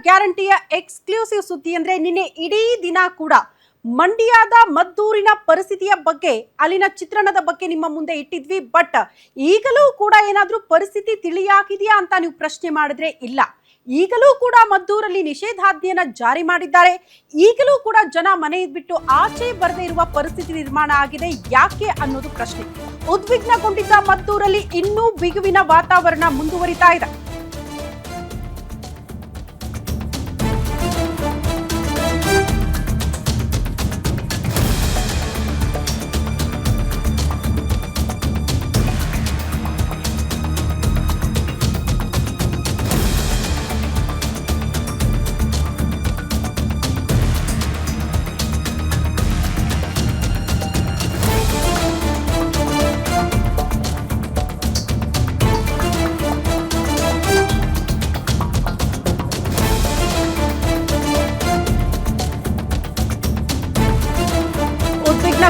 ಗ್ಯಾರಂಟಿಯ exclusive ಸುದ್ದಿ ಅಂದ್ರೆ ನಿನ್ನೆ ಇಡೀ ದಿನ ಕೂಡ ಮಂಡ್ಯದ ಮದ್ದೂರಿನ ಪರಿಸ್ಥಿತಿಯ ಬಗ್ಗೆ ಅಲ್ಲಿನ ಚಿತ್ರಣದ ಬಗ್ಗೆ ನಿಮ್ಮ ಮುಂದೆ ಇಟ್ಟಿದ್ವಿ. ಬಟ್ ಈಗಲೂ ಕೂಡ ಏನಾದ್ರೂ ಪರಿಸ್ಥಿತಿ ತಿಳಿಯಾಗಿದೆಯಾ ಅಂತ ನೀವು ಪ್ರಶ್ನೆ ಮಾಡಿದ್ರೆ ಇಲ್ಲ. ಈಗಲೂ ಕೂಡ ಮದ್ದೂರಲ್ಲಿ ನಿಷೇಧಾಜ್ಞೆಯನ್ನ ಜಾರಿ ಮಾಡಿದ್ದಾರೆ. ಈಗಲೂ ಕೂಡ ಜನ ಮನೆ ಬಿಟ್ಟು ಆಚೆ ಬರದೇ ಇರುವ ಪರಿಸ್ಥಿತಿ ನಿರ್ಮಾಣ ಆಗಿದೆ. ಯಾಕೆ ಅನ್ನೋದು ಪ್ರಶ್ನೆ. ಉದ್ವಿಗ್ನಗೊಂಡಿದ್ದ ಮದ್ದೂರಲ್ಲಿ ಇನ್ನೂ ಬಿಗುವಿನ ವಾತಾವರಣ ಮುಂದುವರಿತಾ ಇದೆ.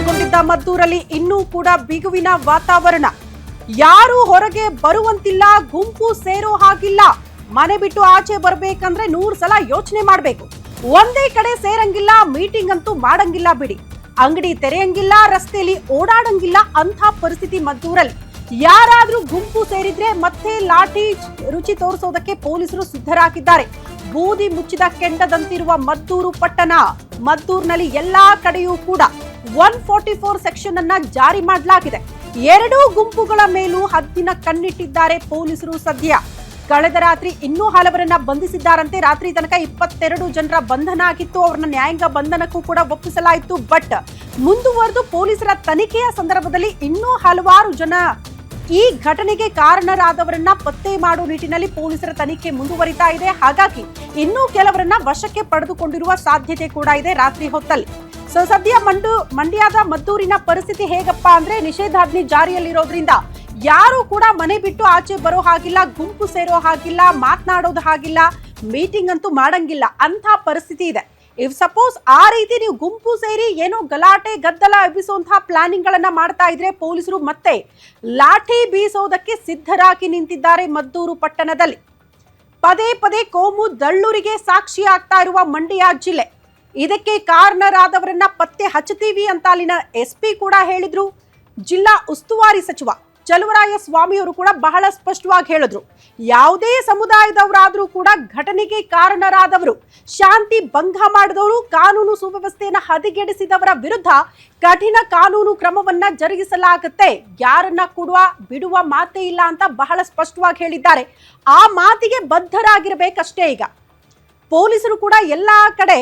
ಗೊಂಡಿದ್ದ ಮದ್ದೂರಲ್ಲಿ ಇನ್ನೂ ಕೂಡ ಬಿಗುವಿನ ವಾತಾವರಣ. ಯಾರು ಹೊರಗೆ ಬರುವಂತಿಲ್ಲ, ಗುಂಪು ಸೇರೋ ಹಾಗಿಲ್ಲ. ಮನೆ ಬಿಟ್ಟು ಆಚೆ ಬರ್ಬೇಕಂದ್ರೆ 100 ಸಲ ಯೋಚನೆ ಮಾಡ್ಬೇಕು. ಒಂದೇ ಕಡೆ ಸೇರಂಗಿಲ್ಲ, ಮೀಟಿಂಗ್ ಅಂತೂ ಮಾಡಂಗಿಲ್ಲ ಬಿಡಿ. ಅಂಗಡಿ ತೆರೆಯಂಗಿಲ್ಲ, ರಸ್ತೆಯಲ್ಲಿ ಓಡಾಡಂಗಿಲ್ಲ ಅಂತ ಪರಿಸ್ಥಿತಿ ಮದ್ದೂರಲ್ಲಿ. ಯಾರಾದ್ರೂ ಗುಂಪು ಸೇರಿದ್ರೆ ಮತ್ತೆ ಲಾಠಿ ರುಚಿ ತೋರಿಸೋದಕ್ಕೆ ಪೊಲೀಸರು ಸಿದ್ಧರಾಗಿದ್ದಾರೆ. ಬೂದಿ ಮುಚ್ಚಿದ ಕೆಂಡದಂತಿರುವ ಮದ್ದೂರು ಪಟ್ಟಣ. ಮದ್ದೂರಿನಲ್ಲಿ ಎಲ್ಲಾ ಕಡೆಯೂ ಕೂಡ 144 ಸೆಕ್ಷನ್ ಅನ್ನ ಜಾರಿ ಮಾಡಲಾಗಿದೆ. ಎರಡೂ ಗುಂಪುಗಳ ಮೇಲೂ ಹದ್ದಿನ ಕಣ್ಣಿಟ್ಟಿದ್ದಾರೆ ಪೊಲೀಸರು. ಸದ್ಯ ಕಳೆದ ರಾತ್ರಿ ಇನ್ನೂ ಹಲವರನ್ನ ಬಂಧಿಸಿದ್ದಾರಂತೆ. ರಾತ್ರಿ ತನಕ 22 ಜನರ ಬಂಧನ ಆಗಿತ್ತು. ಅವರನ್ನ ನ್ಯಾಯಾಂಗ ಬಂಧನಕ್ಕೂ ಕೂಡ ಒಪ್ಪಿಸಲಾಯಿತು. ಬಟ್ ಮುಂದುವರೆದು ಪೊಲೀಸರ ತನಿಖೆಯ ಸಂದರ್ಭದಲ್ಲಿ ಇನ್ನೂ ಹಲವಾರು ಜನ ಈ ಘಟನೆಗೆ ಕಾರಣರಾದವರನ್ನ ಪತ್ತೆ ಮಾಡುವ ನಿಟ್ಟಿನಲ್ಲಿ ಪೊಲೀಸರ ತನಿಖೆ ಮುಂದುವರಿತಾ ಇದೆ. ಹಾಗಾಗಿ ಇನ್ನೂ ಕೆಲವರನ್ನ ವಶಕ್ಕೆ ಪಡೆದುಕೊಂಡಿರುವ ಸಾಧ್ಯತೆ ಕೂಡ ಇದೆ ರಾತ್ರಿ ಹೊತ್ತಲ್ಲಿ. ಸದ್ಯ ಮಂಡ್ಯದ ಮದ್ದೂರಿನ ಪರಿಸ್ಥಿತಿ ಹೇಗಪ್ಪ ಅಂದ್ರೆ ನಿಷೇಧಾಜ್ಞೆ ಜಾರಿಯಲ್ಲಿರೋದ್ರಿಂದ ಯಾರು ಕೂಡ ಮನೆ ಬಿಟ್ಟು ಆಚೆ ಬರೋ ಹಾಗಿಲ್ಲ, ಗುಂಪು ಸೇರೋ ಹಾಗಿಲ್ಲ, ಮಾತನಾಡೋದು ಹಾಗಿಲ್ಲ, ಮೀಟಿಂಗ್ ಅಂತೂ ಮಾಡಂಗಿಲ್ಲ ಅಂತ ಪರಿಸ್ಥಿತಿ ಇದೆ. ಇಫ್ ಸಪೋಸ್ ಆ ರೀತಿ ನೀವು ಗುಂಪು ಸೇರಿ ಏನೋ ಗಲಾಟೆ ಗದ್ದಲ ಎಬ್ಬಿಸುವಂತಹ ಪ್ಲಾನಿಂಗ್ ಗಳನ್ನ ಮಾಡ್ತಾ ಇದ್ರೆ ಪೊಲೀಸರು ಮತ್ತೆ ಲಾಠಿ ಬೀಸೋದಕ್ಕೆ ಸಿದ್ಧರಾಗಿ ನಿಂತಿದ್ದಾರೆ ಮದ್ದೂರು ಪಟ್ಟಣದಲ್ಲಿ. ಪದೇ ಪದೇ ಕೋಮು ದಳ್ಳೂರಿಗೆ ಸಾಕ್ಷಿ ಆಗ್ತಾ ಇರುವ ಮಂಡ್ಯ ಜಿಲ್ಲೆ. ಇದಕ್ಕೆ ಕಾರಣರಾದವರನ್ನ ಪತ್ತೆ ಹಚ್ಚುತ್ತೀವಿ ಅಂತ ಅಲ್ಲಿನ SP ಕೂಡ ಹೇಳಿದ್ರು. ಜಿಲ್ಲಾ ಉಸ್ತುವಾರಿ ಸಚಿವ ಚಲುವರಾಯ ಸ್ವಾಮಿಯವರು ಕೂಡ ಬಹಳ ಸ್ಪಷ್ಟವಾಗಿ ಹೇಳಿದ್ರು, ಯಾವುದೇ ಸಮುದಾಯದವರಾದ್ರೂ ಕೂಡ ಘಟನೆಗೆ ಕಾರಣರಾದವರು, ಶಾಂತಿ ಭಂಗ ಮಾಡಿದವರು, ಕಾನೂನು ಸುವ್ಯವಸ್ಥೆಯನ್ನು ಹದಗೆಡಿಸಿದವರ ವಿರುದ್ಧ ಕಠಿಣ ಕಾನೂನು ಕ್ರಮವನ್ನ ಜರುಗಿಸಲಾಗುತ್ತೆ. ಯಾರನ್ನ ಕೂಡ ಬಿಡುವ ಮಾತೇ ಇಲ್ಲ ಅಂತ ಬಹಳ ಸ್ಪಷ್ಟವಾಗಿ ಹೇಳಿದ್ದಾರೆ. ಆ ಮಾತಿಗೆ ಬದ್ಧರಾಗಿರ್ಬೇಕಷ್ಟೇ. ಈಗ ಪೊಲೀಸರು ಕೂಡ ಎಲ್ಲಾ ಕಡೆ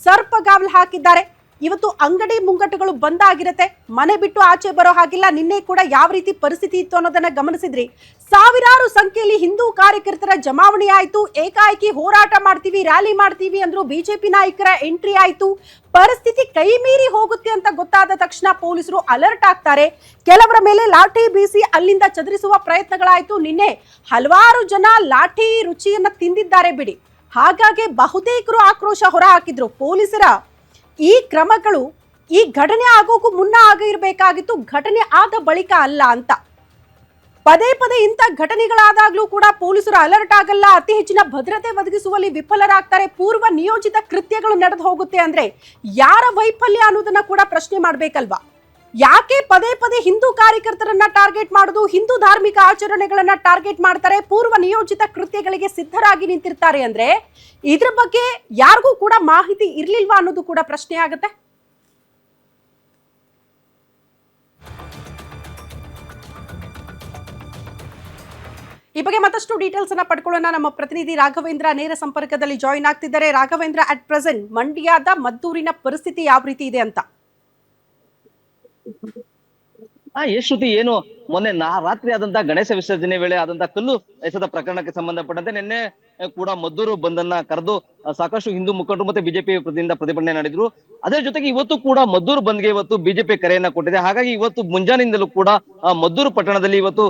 ಸರ್ಪಗಾವಲು ಹಾಕಿದ್ದಾರೆ. ಇವತ್ತು ಅಂಗಡಿ ಮುಂಗಟ್ಟುಗಳು ಬಂದಾಗಿರುತ್ತೆ, ಮನೆ ಬಿಟ್ಟು ಆಚೆ ಬರೋ ಹಾಗಿಲ್ಲ. ನಿನ್ನೆ ಕೂಡ ಯಾವ ರೀತಿ ಪರಿಸ್ಥಿತಿ ಇತ್ತು ಅನ್ನೋದನ್ನ ಗಮನಿಸಿದ್ರಿ. ಸಾವಿರಾರು ಸಂಖ್ಯೆಯಲ್ಲಿ ಹಿಂದೂ ಕಾರ್ಯಕರ್ತರ ಜಮಾವಣೆ ಆಯ್ತು. ಏಕಾಏಕಿ ಹೋರಾಟ ಮಾಡ್ತೀವಿ, ರ್ಯಾಲಿ ಮಾಡ್ತೀವಿ ಅಂದ್ರು. ಬಿಜೆಪಿ ನಾಯಕರ ಎಂಟ್ರಿ ಆಯ್ತು. ಪರಿಸ್ಥಿತಿ ಕೈ ಮೀರಿ ಹೋಗುತ್ತೆ ಅಂತ ಗೊತ್ತಾದ ತಕ್ಷಣ ಪೊಲೀಸರು ಅಲರ್ಟ್ ಆಗ್ತಾರೆ. ಕೆಲವರ ಮೇಲೆ ಲಾಠಿ ಬೀಸಿ ಅಲ್ಲಿಂದ ಚದುರಿಸುವ ಪ್ರಯತ್ನಗಳಾಯ್ತು. ನಿನ್ನೆ ಹಲವಾರು ಜನ ಲಾಠಿ ರುಚಿಯನ್ನ ತಿಂದಿದ್ದಾರೆ ಬಿಡಿ. ಹಾಗಾಗಿ ಬಹುತೇಕರು ಆಕ್ರೋಶ ಹೊರ ಹಾಕಿದ್ರು. ಪೊಲೀಸರ ಈ ಕ್ರಮಗಳು ಈ ಘಟನೆ ಆಗೋಕ್ಕೂ ಮುನ್ನ ಆಗಿರಬೇಕಾಗಿತ್ತು, ಘಟನೆ ಆದ ಬಳಿಕ ಅಲ್ಲ ಅಂತ. ಪದೇ ಪದೇ ಇಂಥ ಘಟನೆಗಳಾದಾಗ್ಲೂ ಕೂಡ ಪೊಲೀಸರು ಅಲರ್ಟ್ ಆಗಲ್ಲ, ಅತಿ ಹೆಚ್ಚಿನ ಭದ್ರತೆ ಒದಗಿಸುವಲ್ಲಿ ವಿಫಲರಾಗ್ತಾರೆ. ಪೂರ್ವ ನಿಯೋಜಿತ ಕೃತ್ಯಗಳು ನಡೆದು ಹೋಗುತ್ತೆ ಅಂದ್ರೆ ಯಾರ ವೈಫಲ್ಯ ಅನ್ನೋದನ್ನ ಕೂಡ ಪ್ರಶ್ನೆ ಮಾಡ್ಬೇಕಲ್ವಾ? ಯಾಕೆ ಪದೇ ಪದೇ ಹಿಂದೂ ಕಾರ್ಯಕರ್ತರನ್ನ ಟಾರ್ಗೆಟ್ ಮಾಡುದು, ಹಿಂದೂ ಧಾರ್ಮಿಕ ಆಚರಣೆಗಳನ್ನ ಟಾರ್ಗೆಟ್ ಮಾಡ್ತಾರೆ, ಪೂರ್ವ ನಿಯೋಜಿತ ಕೃತ್ಯಗಳಿಗೆ ಸಿದ್ಧರಾಗಿ ನಿಂತಿರ್ತಾರೆ ಅಂದ್ರೆ ಇದ್ರ ಬಗ್ಗೆ ಯಾರಿಗೂ ಕೂಡ ಮಾಹಿತಿ ಇರ್ಲಿಲ್ವಾ ಅನ್ನೋದು ಕೂಡ ಪ್ರಶ್ನೆ ಆಗುತ್ತೆ. ಈ ಬಗ್ಗೆ ಮತ್ತಷ್ಟು ಡೀಟೇಲ್ಸ್ ಅನ್ನ ಪಡ್ಕೊಳ್ಳೋಣ. ನಮ್ಮ ಪ್ರತಿನಿಧಿ ರಾಘವೇಂದ್ರ ನೇರ ಸಂಪರ್ಕದಲ್ಲಿ ಜಾಯಿನ್ ಆಗ್ತಿದ್ದಾರೆ. ರಾಘವೇಂದ್ರ, ಅಟ್ ಪ್ರೆಸೆಂಟ್ ಮಂಡ್ಯದ ಮದ್ದೂರಿನ ಪರಿಸ್ಥಿತಿ ಯಾವ ರೀತಿ ಇದೆ ಅಂತ? ಶ್ರುತಿ, ಏನು ಮೊನ್ನೆ ರಾತ್ರಿ ಆದಂತ ಗಣೇಶ ವಿಸರ್ಜನೆ ವೇಳೆ ಆದಂತ ಕಲ್ಲು ಎಸೆದ ಪ್ರಕರಣಕ್ಕೆ ಸಂಬಂಧಪಟ್ಟಂತೆ ನಿನ್ನೆ ಕೂಡ ಮದ್ದೂರು ಬಂದನ್ನ ಕರೆದು ಸಾಕಷ್ಟು ಹಿಂದೂ ಮುಖಂಡರು ಮತ್ತೆ ಬಿಜೆಪಿ ಪ್ರತಿನಿಧಿಯಿಂದ ಪ್ರತಿಭಟನೆ ನಡೆದ್ರು. ಅದೇ ಜೊತೆಗೆ ಇವತ್ತು ಕೂಡ ಮದ್ದೂರು ಬಂದ್ಗೆ ಇವತ್ತು ಬಿಜೆಪಿ ಕರೆಯನ್ನ ಕೊಟ್ಟಿದೆ. ಹಾಗಾಗಿ ಇವತ್ತು ಮುಂಜಾನೆಯಿಂದಲೂ ಕೂಡ ಮದ್ದೂರು ಪಟ್ಟಣದಲ್ಲಿ ಇವತ್ತು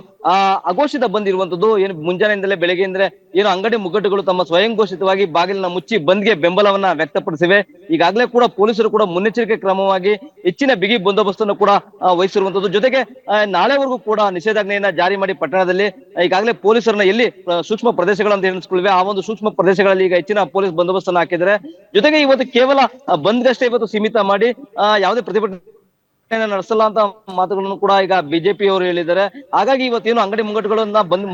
ಅಘೋಷಿತ ಬಂದ್ ಇರುವಂತದ್ದು. ಏನು ಮುಂಜಾನೆಯಿಂದಲೇ ಬೆಳಗ್ಗೆಯಿಂದಲೇ ಏನು ಅಂಗಡಿ ಮುಗ್ಗಟ್ಟುಗಳು ತಮ್ಮ ಸ್ವಯಂ ಘೋಷಿತವಾಗಿ ಬಾಗಿಲನ್ನ ಮುಚ್ಚಿ ಬಂದ್ಗೆ ಬೆಂಬಲವನ್ನ ವ್ಯಕ್ತಪಡಿಸಿವೆ. ಈಗಾಗಲೇ ಕೂಡ ಪೊಲೀಸರು ಕೂಡ ಮುನ್ನೆಚ್ಚರಿಕೆ ಕ್ರಮವಾಗಿ ಹೆಚ್ಚಿನ ಬಿಗಿ ಬಂದೋಬಸ್ತನ್ನು ಕೂಡ ವಹಿಸಿರುವಂತದ್ದು. ಜೊತೆಗೆ ನಾಳೆವರೆಗೂ ಕೂಡ ನಿಷೇಧಾಜ್ಞೆಯನ್ನ ಜಾರಿ ಮಾಡಿ ಪಟ್ಟಣದಲ್ಲಿ ಈಗಾಗಲೇ ಪೊಲೀಸರನ್ನ ಎಲ್ಲಿ ಸೂಕ್ಷ್ಮ ಪ್ರದೇಶಗಳಂತ ಎಣಿಸ್ಕೊಳ್ವೆ ಆ ಒಂದು ಸೂಕ್ಷ್ಮ ಪ್ರದೇಶಗಳಲ್ಲಿ ಈಗ ಹೆಚ್ಚಿನ ಪೊಲೀಸ್ ಬಂದೋಬಸ್ತ್ ಅನ್ನು ಹಾಕಿದ್ದಾರೆ. ಜೊತೆಗೆ ಇವತ್ತು ಕೇವಲ ಬಂದ್ಗಷ್ಟೇ ಇವತ್ತು ಸೀಮಿತ ಮಾಡಿ ಯಾವುದೇ ಪ್ರತಿಭಟನೆ ನಡೆಸಲ್ಲ ಅಂತ ಮಾತುಗಳನ್ನು ಕೂಡ ಈಗ ಬಿಜೆಪಿ ಅವರು ಹೇಳಿದ್ದಾರೆ. ಹಾಗಾಗಿ ಇವತ್ತೇನು ಅಂಗಡಿ ಮುಂಗಟ್ಟುಗಳನ್ನ ಬಂದ್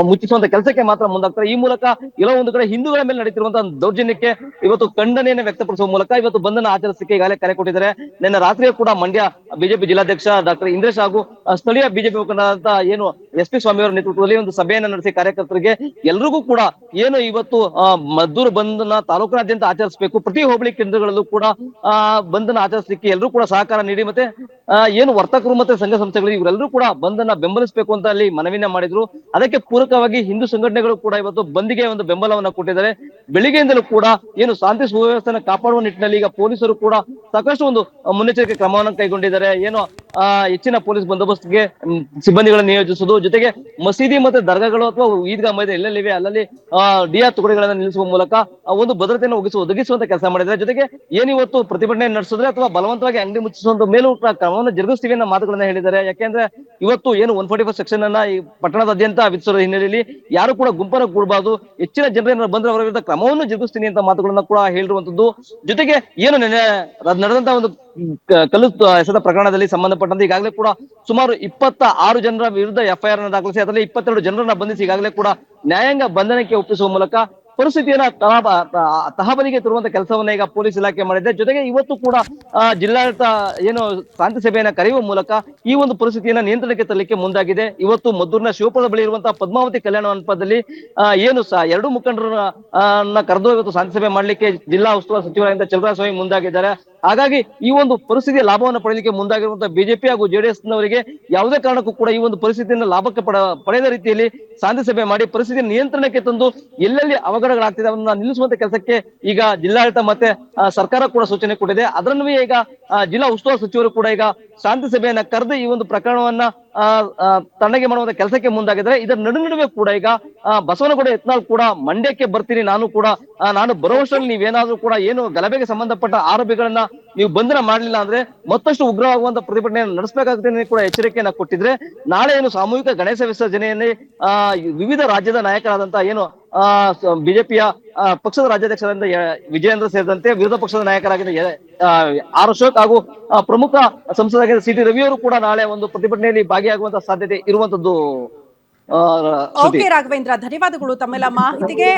ಮುಚ್ಚಿಸುವಂತ ಕೆಲಸಕ್ಕೆ ಮಾತ್ರ ಮುಂದಾಗ್ತಾರೆ. ಈ ಮೂಲಕ ಎಲ್ಲೋ ಒಂದು ಕಡೆ ಹಿಂದೂಗಳ ಮೇಲೆ ನಡೀತಿರುವಂತಹ ದೌರ್ಜನ್ಯಕ್ಕೆ ಇವತ್ತು ಖಂಡನೆಯನ್ನು ವ್ಯಕ್ತಪಡಿಸುವ ಮೂಲಕ ಇವತ್ತು ಬಂಧನ ಆಚರಿಸಲಿಕ್ಕೆ ಈಗಾಗಲೇ ಕರೆ ಕೊಟ್ಟಿದ್ದಾರೆ. ನಿನ್ನೆ ರಾತ್ರಿಯೂ ಕೂಡ ಮಂಡ್ಯ ಬಿಜೆಪಿ ಜಿಲ್ಲಾಧ್ಯಕ್ಷ ಡಾಕ್ಟರ್ ಇಂದ್ರೇಶ್ ಹಾಗೂ ಸ್ಥಳೀಯ ಬಿಜೆಪಿ ಮುಖಂಡರಾದಂತ ಏನು SP ಸ್ವಾಮಿ ಅವರ ನೇತೃತ್ವದಲ್ಲಿ ಒಂದು ಸಭೆಯನ್ನು ನಡೆಸಿ ಕಾರ್ಯಕರ್ತರಿಗೆ ಎಲ್ರಿಗೂ ಕೂಡ ಏನು ಇವತ್ತು ಮದ್ದೂರು ಬಂಧನ ತಾಲೂಕಿನಾದ್ಯಂತ ಆಚರಿಸಬೇಕು, ಪ್ರತಿ ಹೋಬಳಿ ಕೇಂದ್ರಗಳಲ್ಲೂ ಕೂಡ ಬಂಧನ ಆಚರಿಸಲಿಕ್ಕೆ ಎಲ್ಲರೂ ಕೂಡ ಸಹಕಾರ ನೀಡಿ ಮತ್ತೆ ಏನು ವರ್ತಕರು ಮತ್ತೆ ಸಂಘ ಸಂಸ್ಥೆಗಳು ಇವರೆಲ್ಲರೂ ಕೂಡ ಬಂಧನ ಬೆಂಬಲಿಸಬೇಕು ಅಂತ ಅಲ್ಲಿ ಮನವಿನ ಮಾಡಿದ್ರು. ಅದಕ್ಕೆ ಪೂರಕವಾಗಿ ಹಿಂದೂ ಸಂಘಟನೆಗಳು ಕೂಡ ಇವತ್ತು ಬಂದ್ಗೆ ಒಂದು ಬೆಂಬಲವನ್ನ ಕೊಟ್ಟಿದ್ದಾರೆ. ಬೆಳಿಗ್ಗೆಯಿಂದಲೂ ಕೂಡ ಏನು ಶಾಂತಿ ಸುವ್ಯವಸ್ಥೆಯನ್ನು ಕಾಪಾಡುವ ನಿಟ್ಟಿನಲ್ಲಿ ಈಗ ಪೊಲೀಸರು ಕೂಡ ಸಾಕಷ್ಟು ಒಂದು ಮುನ್ನೆಚ್ಚರಿಕೆ ಕ್ರಮವನ್ನು ಕೈಗೊಂಡಿದ್ದಾರೆ. ಏನು ಹೆಚ್ಚಿನ ಪೊಲೀಸ್ ಬಂದೋಬಸ್ತ್ಗೆ ಸಿಬ್ಬಂದಿಗಳನ್ನು ನಿಯೋಜಿಸುವುದು, ಜೊತೆಗೆ ಮಸೀದಿ ಮತ್ತೆ ದರ್ಗಾಗಳು ಅಥವಾ ಈದ್ಗಾ ಮೈದಾನ ಎಲ್ಲೆಲ್ಲಿವೆ ಅಲ್ಲಲ್ಲಿ DR ತುಕಡಿಗಳನ್ನ ನಿಲ್ಲಿಸುವ ಮೂಲಕ ಒಂದು ಭದ್ರತೆಯನ್ನು ಒದಗಿಸುವಂತ ಕೆಲಸ ಮಾಡಿದ್ದಾರೆ. ಜೊತೆಗೆ ಏನಿವತ್ತು ಪ್ರತಿಭಟನೆ ನಡೆಸಿದ್ರೆ ಅಥವಾ ಬಲವಂತವಾಗಿ ಅಂಗಡಿ ಮುಚ್ಚಿಸುವಂತ ಮೇಲೂ ಕ್ರಮವನ್ನು ಜರುಗಿಸ್ತೀವಿ ಅನ್ನೋ ಮಾತುಗಳನ್ನ ಹೇಳಿದ್ದಾರೆ. ಯಾಕೆಂದ್ರೆ ಇವತ್ತು ಏನು 145 ಸೆಕ್ಷನ್ ಅನ್ನ ಈ ಪಟ್ಟಣದಾದ್ಯಂತ ವಿಧಿಸಿರುವ ಹಿನ್ನೆಲೆಯಲ್ಲಿ ಯಾರು ಕೂಡ ಗುಂಪನ್ನು ಕೂಡಬಾರದು, ಹೆಚ್ಚಿನ ಜನರನ್ನ ಬಂದ್ರೆ ಅವರ ವಿರುದ್ಧ ಕ್ರಮವನ್ನು ಜರುಗಿಸ್ತೀನಿ ಅಂತ ಮಾತುಗಳನ್ನ ಕೂಡ ಹೇಳಿರುವಂತದ್ದು. ಜೊತೆಗೆ ಏನು ನಡೆದಂತ ಒಂದು ಕಲ್ಲು ಎಸೆದ ಪ್ರಕರಣದಲ್ಲಿ ಸಂಬಂಧಪಟ್ಟಂತೆ ಈಗಾಗಲೇ ಕೂಡ ಸುಮಾರು 26 ಜನರ ವಿರುದ್ಧ FIR ಅನ್ನು ದಾಖಲಿಸಿ ಅದರಲ್ಲಿ 22 ಜನರನ್ನ ಬಂಧಿಸಿ ಈಗಾಗಲೇ ಕೂಡ ನ್ಯಾಯಾಂಗ ಬಂಧನಕ್ಕೆ ಒಪ್ಪಿಸುವ ಮೂಲಕ ಪರಿಸ್ಥಿತಿಯನ್ನ ತಹಬದಿಗೆ ತರುವಂತ ಕೆಲಸವನ್ನ ಈಗ ಪೊಲೀಸ್ ಇಲಾಖೆ ಮಾಡಿದೆ. ಜೊತೆಗೆ ಇವತ್ತು ಕೂಡ ಜಿಲ್ಲಾಡಳಿತ ಏನು ಶಾಂತಿ ಸಭೆಯನ್ನ ಕರೆಯುವ ಮೂಲಕ ಈ ಒಂದು ಪರಿಸ್ಥಿತಿಯನ್ನ ನಿಯಂತ್ರಣಕ್ಕೆ ತರಲಿಕ್ಕೆ ಮುಂದಾಗಿದೆ. ಇವತ್ತು ಮದ್ದೂರಿನ ಶಿವಪುರದ ಬಳಿ ಇರುವಂತಹ ಪದ್ಮಾವತಿ ಕಲ್ಯಾಣ ಮಂಟಪದಲ್ಲಿ ಏನು ಎರಡು ಮುಖಂಡರನ್ನ ಕರೆದು ಇವತ್ತು ಶಾಂತಿ ಸಭೆ ಮಾಡ್ಲಿಕ್ಕೆ ಜಿಲ್ಲಾ ಉಸ್ತುವಾರಿ ಸಚಿವರಾದಂತಹ ಚಲುವರಾಯಸ್ವಾಮಿ ಮುಂದಾಗಿದ್ದಾರೆ. ಹಾಗಾಗಿ ಈ ಒಂದು ಪರಿಸ್ಥಿತಿಯ ಲಾಭವನ್ನು ಪಡೆಯಲಿಕ್ಕೆ ಮುಂದಾಗಿರುವಂತಹ ಬಿಜೆಪಿ ಹಾಗೂ JDS ನವರಿಗೆ ಯಾವುದೇ ಕಾರಣಕ್ಕೂ ಕೂಡ ಈ ಒಂದು ಪರಿಸ್ಥಿತಿಯನ್ನು ಲಾಭಕ್ಕೆ ಪಡೆದ ರೀತಿಯಲ್ಲಿ ಶಾಂತಿ ಸಭೆ ಮಾಡಿ ಪರಿಸ್ಥಿತಿ ನಿಯಂತ್ರಣಕ್ಕೆ ತಂದು ಎಲ್ಲೆಲ್ಲಿ ಅವಘಡಗಳಾಗ್ತಿದೆ ಅವನ್ನ ನಿಲ್ಲಿಸುವಂತ ಕೆಲಸಕ್ಕೆ ಈಗ ಜಿಲ್ಲಾಡಳಿತ ಮತ್ತೆ ಸರ್ಕಾರ ಕೂಡ ಸೂಚನೆ ಕೊಟ್ಟಿದೆ. ಅದರನ್ವೇ ಈಗ ಜಿಲ್ಲಾ ಉಸ್ತುವಾರಿ ಸಚಿವರು ಕೂಡ ಈಗ ಶಾಂತಿ ಸಭೆಯನ್ನ ಕರೆದು ಈ ಒಂದು ಪ್ರಕರಣವನ್ನ ತಣ್ಣಗೆ ಮಾಡುವಂತ ಕೆಲಸಕ್ಕೆ ಮುಂದಾಗಿದ್ದಾರೆ. ಇದರ ನಡುವೆ ಕೂಡ ಈಗ ಬಸವನಗೌಡ ಯತ್ನಾಳ್ ಕೂಡ ಮಂಡ್ಯಕ್ಕೆ ಬರ್ತೀನಿ, ನಾನು ಬರುವಷ್ಟರಲ್ಲಿ ನೀವೇನಾದ್ರೂ ಕೂಡ ಏನು ಗಲಭೆಗೆ ಸಂಬಂಧಪಟ್ಟ ಆರೋಪಿಗಳನ್ನ ನೀವು ಬಂಧನ ಮಾಡ್ಲಿಲ್ಲ ಅಂದ್ರೆ ಮತ್ತಷ್ಟು ಉಗ್ರವಾಗುವಂತ ಪ್ರತಿಭಟನೆಯನ್ನು ನಡೆಸಬೇಕಾಗುತ್ತೆ ಕೂಡ ಎಚ್ಚರಿಕೆಯನ್ನ ಕೊಟ್ಟಿದ್ರೆ, ನಾಳೆ ಏನು ಸಾಮೂಹಿಕ ಗಣೇಶ ವಿಸರ್ಜನೆಯಲ್ಲಿ ವಿವಿಧ ರಾಜ್ಯದ ನಾಯಕರಾದಂತಹ ಏನು ಬಿಜೆಪಿಯ ಪಕ್ಷದ ರಾಜ್ಯಾಧ್ಯಕ್ಷರಾದ ವಿಜಯೇಂದ್ರ ಸೇರಿದಂತೆ ವಿರೋಧ ಪಕ್ಷದ ನಾಯಕರಾಗಿದ್ದ ಆರ್ ಅಶೋಕ್ ಹಾಗೂ ಪ್ರಮುಖ ಸಂಸದರಾಗಿದ್ದ CT ರವಿಯವರು ಕೂಡ ನಾಳೆ ಒಂದು ಪ್ರತಿಭಟನೆಯಲ್ಲಿ ಭಾಗಿಯಾಗುವಂತ ಸಾಧ್ಯತೆ ಇರುವಂತದ್ದು. ಓಕೆ ರಾಘವೇಂದ್ರ, ಧನ್ಯವಾದಗಳು ತಮ್ಮೆಲ್ಲ ಮಾಹಿತಿಗೆ.